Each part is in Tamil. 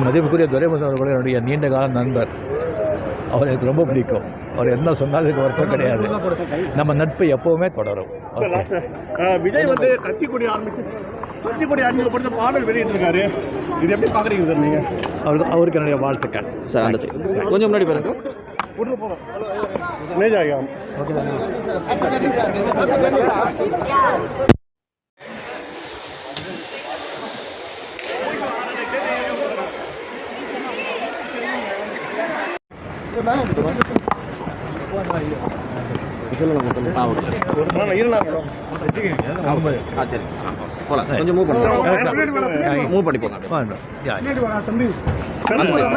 மதிப்புக்குரிய துரைமுருகன் அவர்கள் என்னுடைய நீண்ட கால நண்பர். அவர் எனக்கு ரொம்ப பிடிக்கும். அவர் என்ன சொன்னாலும் இதுக்கு வருத்தம் கிடையாது. நம்ம நட்பு எப்போவுமே தொடரும். விஜய் வந்து கட்சிக்குடி அறிமுகப்படுத்த பாடல் வெளியிட்டிருக்காரு. இது எப்படி பார்க்குறீங்க சார் நீங்கள்? அவருக்கு என்னுடைய வாழ்த்துக்கள் சார். அந்த கொஞ்சம் முன்னாடி பாருங்க. கொஞ்சம் மூவ் பண்ணி போங்க.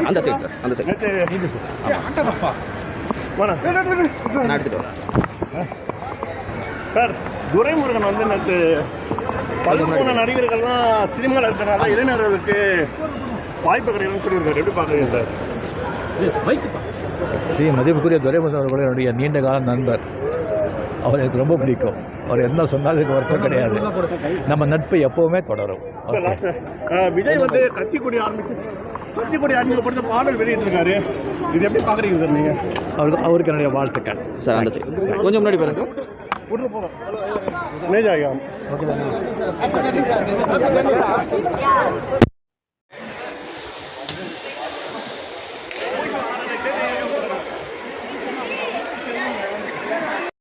அந்த சைடு சார், அந்த சைடு நான் எடுத்துட்டு வரேன் சார். துரைமுருகன் வந்து எனக்கு பல்லுபோன நடிகர்கள்லாம் சினிமாவில் இருக்கிறனால இளைஞர்களுக்கு வாய்ப்பு கிடைக்கணும்னு சொல்லியிருக்காரு. எப்படி பார்க்குறீங்க சார்? மதிப்புக்குரிய துரைமுருகன் அவர்கள் என்னுடைய நீண்ட கால நண்பர். அவர் எனக்கு ரொம்ப பிடிக்கும். அவர் என்ன சொன்னாலும் இதுக்கு வருத்தம் கிடையாது. நம்ம நட்பு எப்போவுமே தொடரும். விஜய் வந்து கட்சிக்குடி அறிமுகப்படுத்த பாடல் வெளியிட்டிருக்காரு. இது எப்படி பார்க்குறீங்க சார் நீங்கள்? அவருக்கு என்னுடைய வாழ்த்துக்கள் சார். அந்த சைடு கொஞ்சம் முன்னாடி பாருங்க. மேஜாயம்